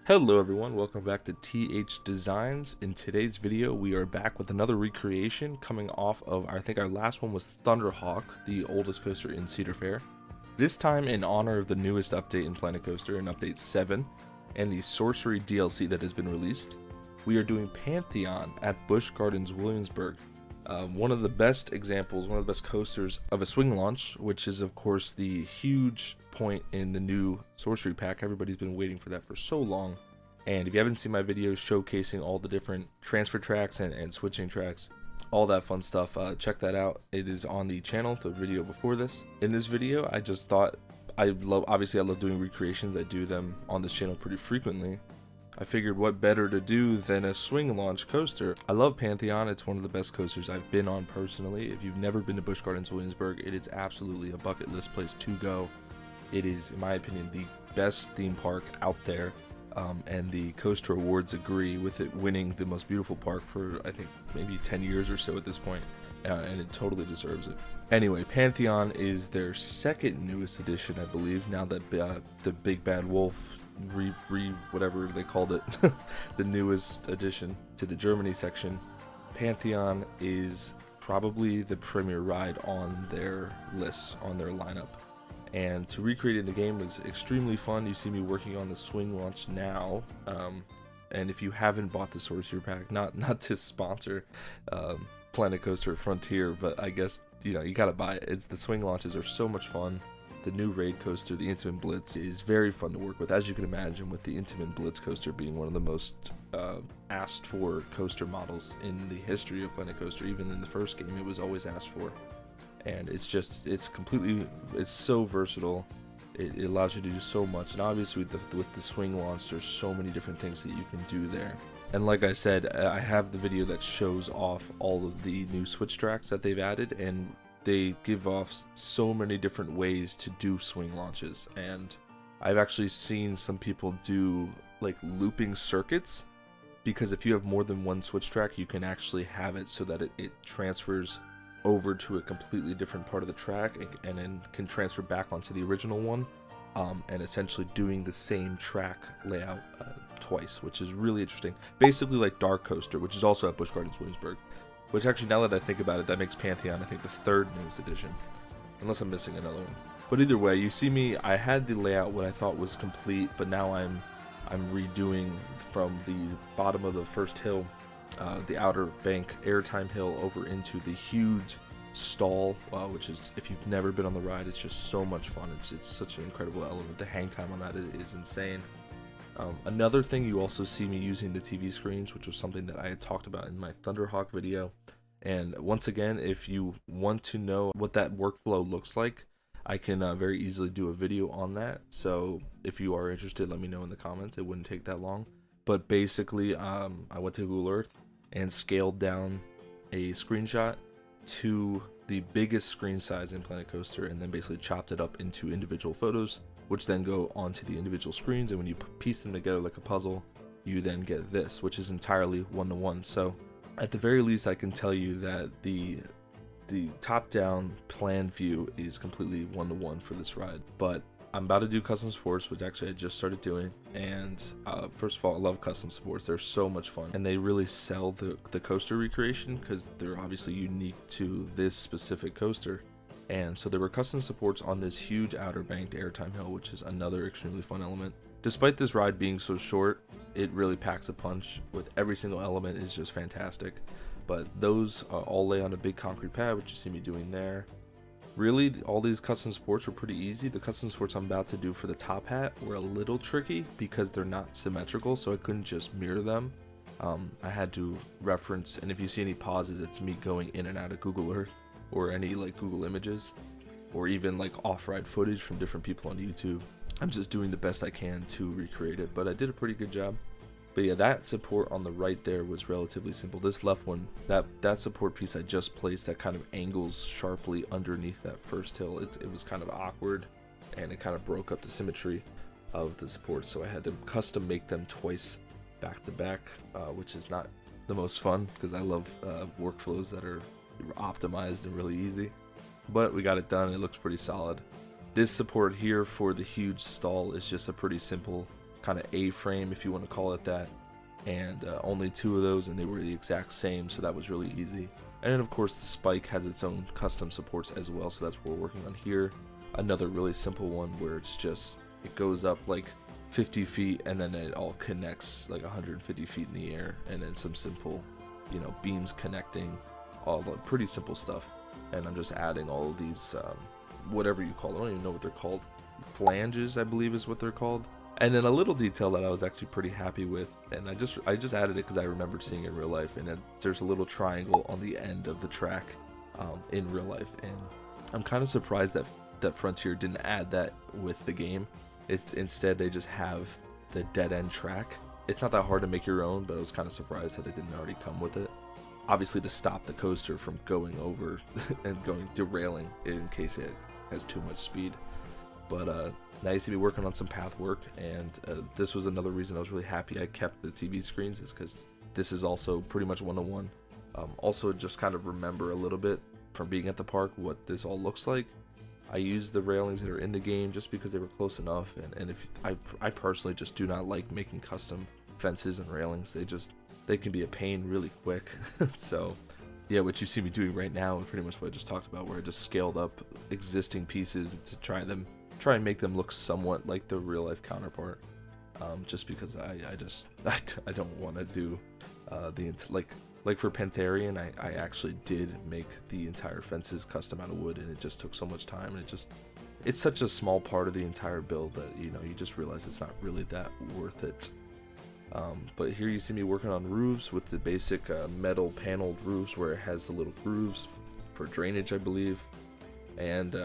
Hello everyone, welcome back to TH Designs. In today's video we are back with another recreation coming off of, I think our last one was Thunderhawk, the oldest coaster in Cedar Fair. This time in honor of the newest update in Planet Coaster, in update 7, and the Sorcery DLC that has been released, we are doing Pantheon at Busch Gardens Williamsburg. One of the best examples, one of the best coasters of a swing launch, which is of course the huge point in the new Sorcery Pack. Everybody's been waiting for that for so long. And if you haven't seen my videos showcasing all the different transfer tracks and switching tracks, all that fun stuff, check that out. It is on the channel, the video before this. In this video, I just thought, obviously I love doing recreations. I do them on this channel pretty frequently. I figured what better to do than a swing launch coaster. I love Pantheon. It's one of the best coasters I've been on personally. If you've never been to Busch Gardens Williamsburg, it is absolutely a bucket list place to go. It is, in my opinion, the best theme park out there, and the Coaster Awards agree with it winning the most beautiful park for, I think, maybe 10 years or so at this point, and it totally deserves it. Anyway, Pantheon is their second newest edition, I believe, now that the Big Bad Wolf whatever they called it, the newest addition to the Germany section. Pantheon is probably the premier ride on their list, on their lineup. And to recreate it in the game was extremely fun. You see me working on the swing launch now. And if you haven't bought the Sorcery Pack, not to sponsor Planet Coaster Frontier, but I guess you gotta buy it. The swing launches are so much fun. The new raid coaster, the Intamin Blitz, is very fun to work with, as you can imagine, with the Intamin Blitz coaster being one of the most asked for coaster models in the history of Planet Coaster. Even in the first game, it was always asked for. And it's so versatile. It allows you to do so much. And obviously with the swing launch, there's so many different things that you can do there. And like I said, I have the video that shows off all of the new switch tracks that they've added, and they give off so many different ways to do swing launches. And I've actually seen some people do like looping circuits, because if you have more than one switch track, you can actually have it so that it transfers over to a completely different part of the track, and then can transfer back onto the original one, and essentially doing the same track layout twice, which is really interesting. Basically like Dark Coaster, which is also at Busch Gardens Williamsburg. Which actually, now that I think about it, that makes Pantheon, I think, the third newest edition. Unless I'm missing another one. But either way, you see me, I had the layout what I thought was complete, but now I'm redoing from the bottom of the first hill, the outer bank airtime hill, over into the huge stall, which is, if you've never been on the ride, it's just so much fun. It's such an incredible element. The hang time on that is insane. Another thing, you also see me using the TV screens, which was something that I had talked about in my Thunderhawk video. And once again, if you want to know what that workflow looks like, I can very easily do a video on that. So if you are interested, let me know in the comments. It wouldn't take that long. But basically, I went to Google Earth and scaled down a screenshot to the biggest screen size in Planet Coaster, and then basically chopped it up into individual photos, which then go onto the individual screens. And when you piece them together like a puzzle, you then get this, which is entirely one-to-one. So at the very least, I can tell you that the top-down plan view is completely one-to-one for this ride. But I'm about to do custom sports, which actually I just started doing. And first of all, I love custom sports. They're so much fun, and they really sell the coaster recreation, because they're obviously unique to this specific coaster. And so there were custom supports on this huge outer banked airtime hill, which is another extremely fun element. Despite this ride being so short, it really packs a punch. With every single element is just fantastic. But those all lay on a big concrete pad, which you see me doing there. Really, all these custom sports were pretty easy. The custom sports I'm about to do for the top hat were a little tricky because they're not symmetrical, so I couldn't just mirror them. I had to reference, and if you see any pauses, it's me going in and out of Google Earth, or any like Google Images, or even like off-ride footage from different people on YouTube. I'm just doing the best I can to recreate it, but I did a pretty good job. But yeah, that support on the right there was relatively simple. This left one, that support piece I just placed, that kind of angles sharply underneath that first hill, it was kind of awkward, and it kind of broke up the symmetry of the supports, so I had to custom make them twice back to back, which is not the most fun, because I love workflows that are optimized and really easy. But we got it done. It looks pretty solid. This support here for the huge stall is just a pretty simple kind of A-frame, if you want to call it that, and only 2 of those, and they were the exact same, so that was really easy. And then of course the spike has its own custom supports as well, so that's what we're working on here. Another really simple one where it's just, it goes up like 50 feet and then it all connects like 150 feet in the air, and then some simple, you know, beams connecting, all the pretty simple stuff. And I'm just adding all of these, whatever you call them, I don't even know what they're called, flanges I believe is what they're called. And then a little detail that I was actually pretty happy with, and I just added it because I remembered seeing it in real life, and there's a little triangle on the end of the track in real life, and I'm kind of surprised that Frontier didn't add that with the game. Instead they just have the dead end track. It's not that hard to make your own, but I was kind of surprised that it didn't already come with it. Obviously to stop the coaster from going over and derailing in case it has too much speed. But now you see me working on some path work, and this was another reason I was really happy I kept the TV screens, is because this is also pretty much one-to-one. Also just kind of remember a little bit from being at the park what this all looks like. I used the railings that are in the game just because they were close enough, and if I personally just do not like making custom fences and railings. They can be a pain really quick. So yeah, what you see me doing right now is pretty much what I just talked about, where I just scaled up existing pieces to try and make them look somewhat like the real life counterpart, just because I don't want to do like for Pantheon, I actually did make the entire fences custom out of wood, and it just took so much time, and it's such a small part of the entire build that, you know, you just realize it's not really that worth it. But here you see me working on roofs with the basic metal paneled roofs where it has the little grooves for drainage, I believe, and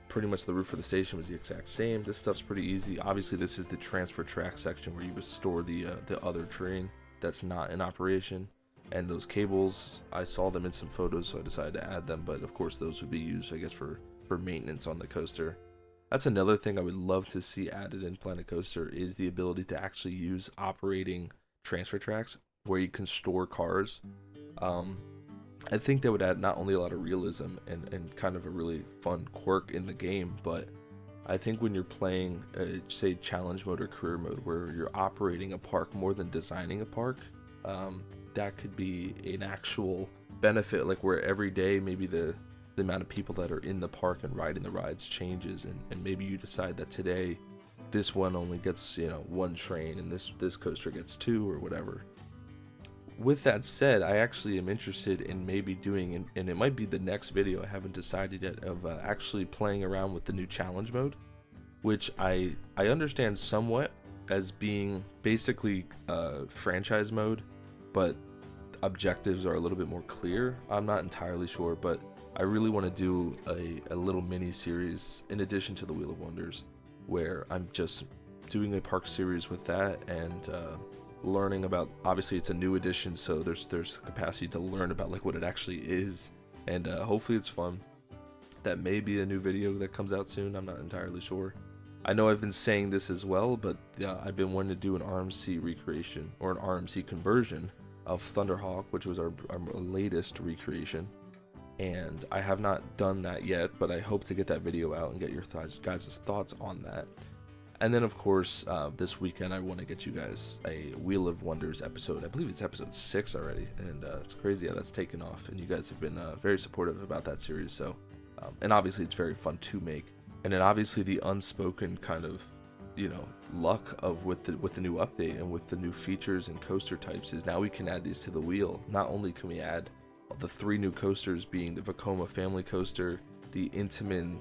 pretty much the roof for the station was the exact same. This stuff's pretty easy. Obviously this is the transfer track section where you would store the other train that's not in operation. And those cables, I saw them in some photos, so I decided to add them, but of course those would be used, I guess, for maintenance on the coaster. That's another thing I would love to see added in Planet Coaster, is the ability to actually use operating transfer tracks where you can store cars. I think that would add not only a lot of realism and kind of a really fun quirk in the game, but I think when you're playing, say, challenge mode or career mode, where you're operating a park more than designing a park, that could be an actual benefit, like where every day maybe the amount of people that are in the park and riding the rides changes, and maybe you decide that today this one only gets, you know, 1 train and this coaster gets 2 or whatever. With that said, I actually am interested in maybe doing, and it might be the next video, I haven't decided yet, of actually playing around with the new challenge mode, which I understand somewhat as being basically franchise mode, but objectives are a little bit more clear. I'm not entirely sure, but I really want to do a little mini series in addition to the Wheel of Wonders, where I'm just doing a park series with that, and learning about, obviously it's a new edition, so there's capacity to learn about like what it actually is, and hopefully it's fun. That may be a new video that comes out soon, I'm not entirely sure. I know I've been saying this as well, but I've been wanting to do an RMC recreation or an RMC conversion of Thunderhawk, which was our latest recreation, and I have not done that yet, but I hope to get that video out and get your guys' thoughts on that. And then of course this weekend I want to get you guys a Wheel of Wonders episode. I believe it's episode 6 already, and it's crazy how that's taken off, and you guys have been very supportive about that series. So and obviously it's very fun to make. And then obviously the unspoken kind of, you know, luck of with the new update and with the new features and coaster types is now we can add these to the wheel. Not only can we add the 3 new coasters, being the Vekoma family coaster, the Intamin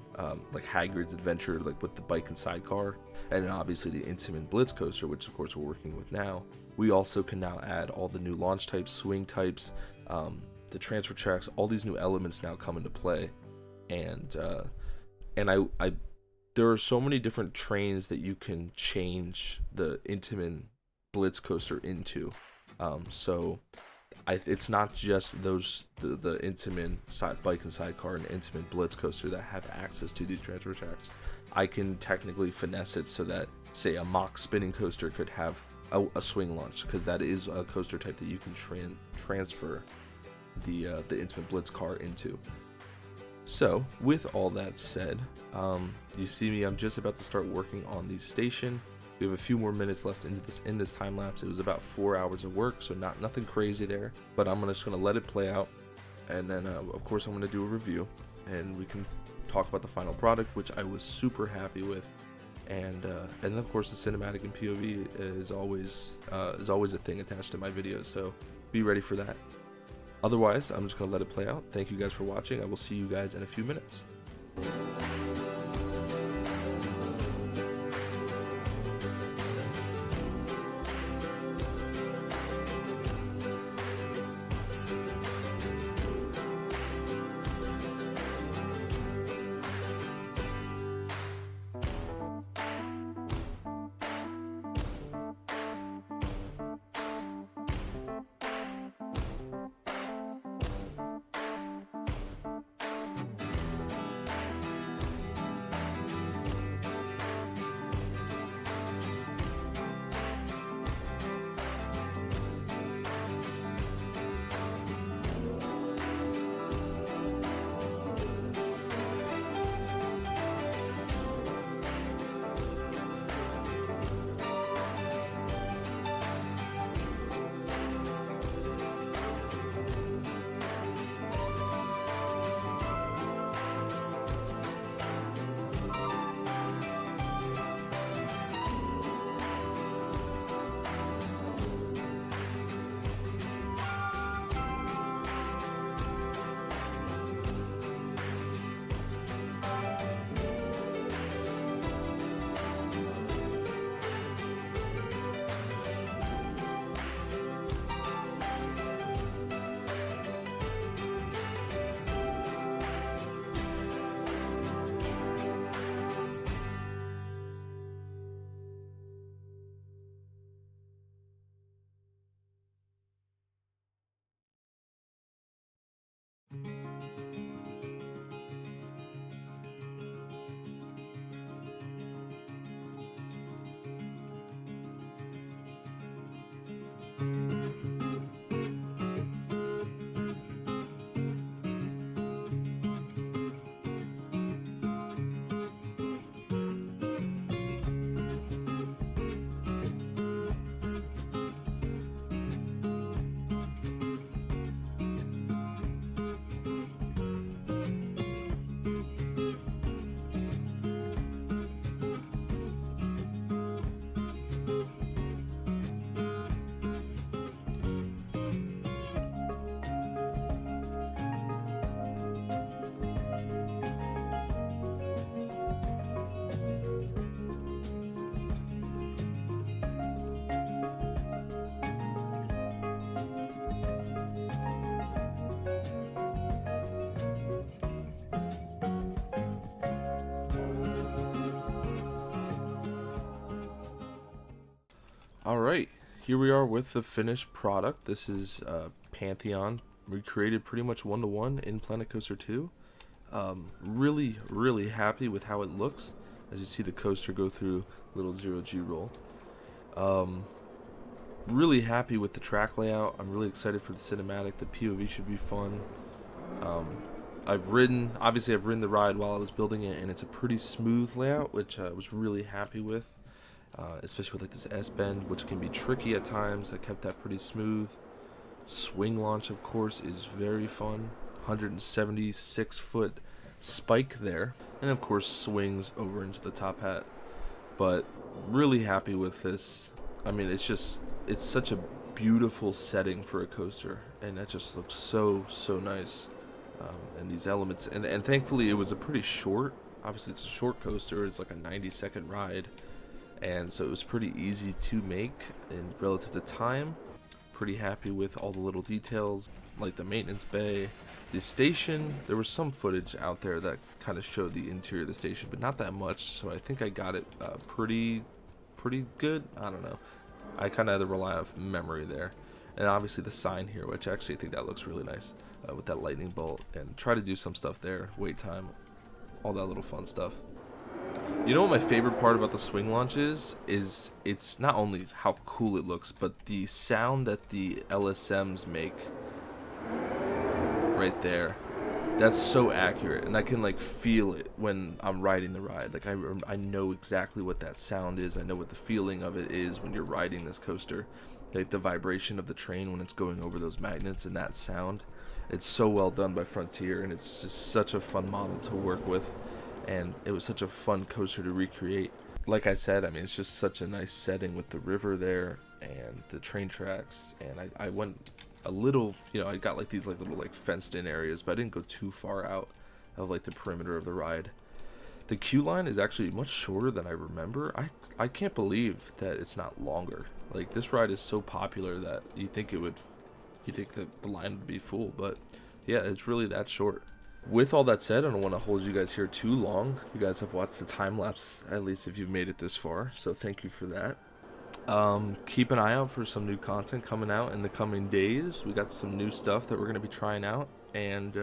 like Hagrid's Adventure, like with the bike and sidecar, and then obviously the Intamin Blitz coaster, which of course we're working with now. We also can now add all the new launch types, swing types, the transfer tracks. All these new elements now come into play, and I there are so many different trains that you can change the Intamin Blitz coaster into. So it's not just those the Intamin bike and sidecar and Intamin Blitz coaster that have access to these transfer tracks. I can technically finesse it so that, say, a mock spinning coaster could have a swing launch, because that is a coaster type that you can transfer the Intamin Blitz car into. So with all that said, you see me, I'm just about to start working on the station. We have a few more minutes left in this time lapse. It was about 4 hours of work, so nothing crazy there. But I'm just gonna let it play out, and then of course I'm gonna do a review, and we can talk about the final product, which I was super happy with. And of course the cinematic and POV is always a thing attached to my videos, so be ready for that. Otherwise, I'm just gonna let it play out. Thank you guys for watching. I will see you guys in a few minutes. Alright, here we are with the finished product. This is Pantheon, recreated pretty much one-to-one in Planet Coaster 2. Really happy with how it looks. As you see the coaster go through a little zero-G roll. Really happy with the track layout. I'm really excited for the cinematic. The POV should be fun. Obviously I've ridden the ride while I was building it, and it's a pretty smooth layout, which I was really happy with. Especially with like this S-bend, which can be tricky at times. I kept that pretty smooth. Swing launch, of course, is very fun. 176-foot spike there, and of course swings over into the top hat. But really happy with this. I mean, it's such a beautiful setting for a coaster, and that just looks so nice. And these elements, and thankfully it was a pretty short. Obviously, it's a short coaster. It's like a 90-second ride. And so it was pretty easy to make in relative to time. Pretty happy with all the little details, like the maintenance bay, the station. There was some footage out there that kind of showed the interior of the station, but not that much. So I think I got it pretty good. I don't know. I kind of had to rely on memory there. And obviously the sign here, which actually I think that looks really nice with that lightning bolt. And try to do some stuff there, wait time, all that little fun stuff. You know what my favorite part about the swing launch is it's not only how cool it looks, but the sound that the LSMs make right there. That's so accurate, and I can like feel it when I'm riding the ride. Like I know exactly what that sound is. I know what the feeling of it is when you're riding this coaster. Like the vibration of the train when it's going over those magnets and that sound. It's so well done by Frontier, and it's just such a fun model to work with, and it was such a fun coaster to recreate. Like I said, I mean, it's just such a nice setting with the river there and the train tracks, and I went a little, you know, I got like these like little like fenced in areas, but I didn't go too far out of like the perimeter of the ride. The queue line is actually much shorter than I remember. I can't believe that it's not longer. Like this ride is so popular that you think that the line would be full, but yeah, it's really that short. With all that said, I don't want to hold you guys here too long. You guys have watched the time lapse, at least if you've made it this far, so thank you for that. Keep an eye out for some new content coming out in the coming days. We got some new stuff that we're going to be trying out, and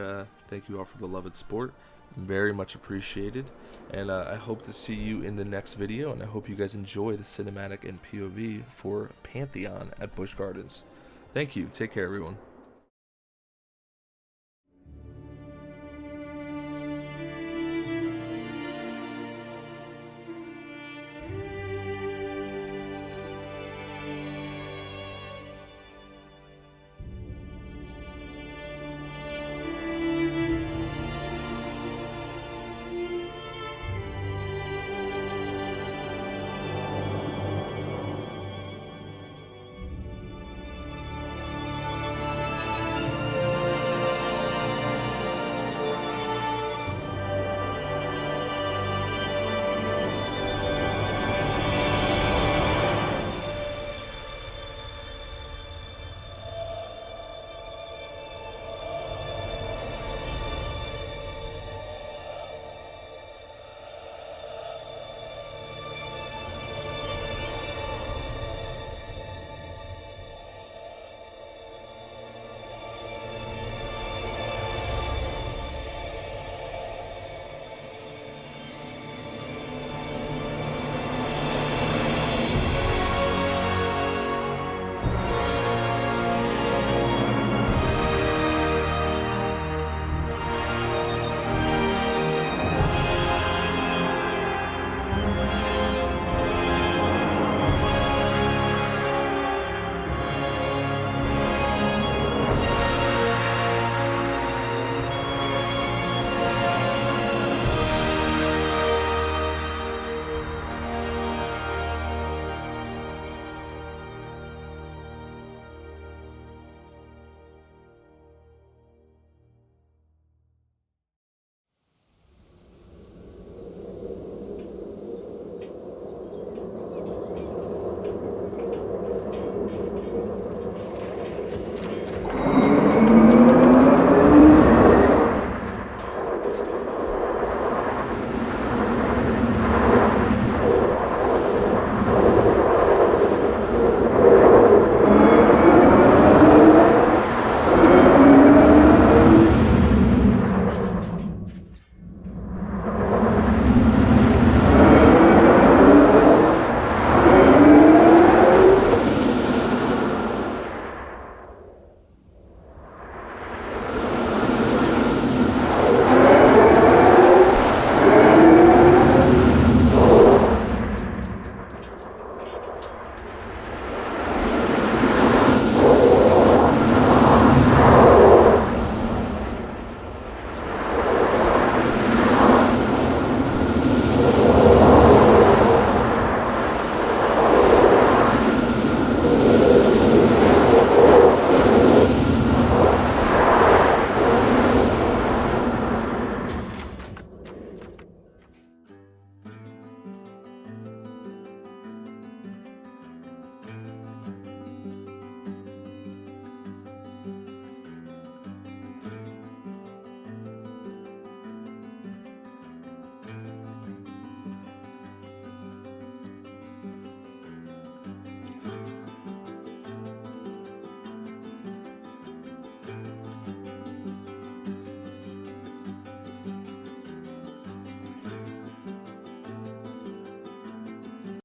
thank you all for the love and support. Very much appreciated, and I hope to see you in the next video, and I hope you guys enjoy the cinematic and POV for Pantheon at Busch Gardens. Thank you. Take care, everyone.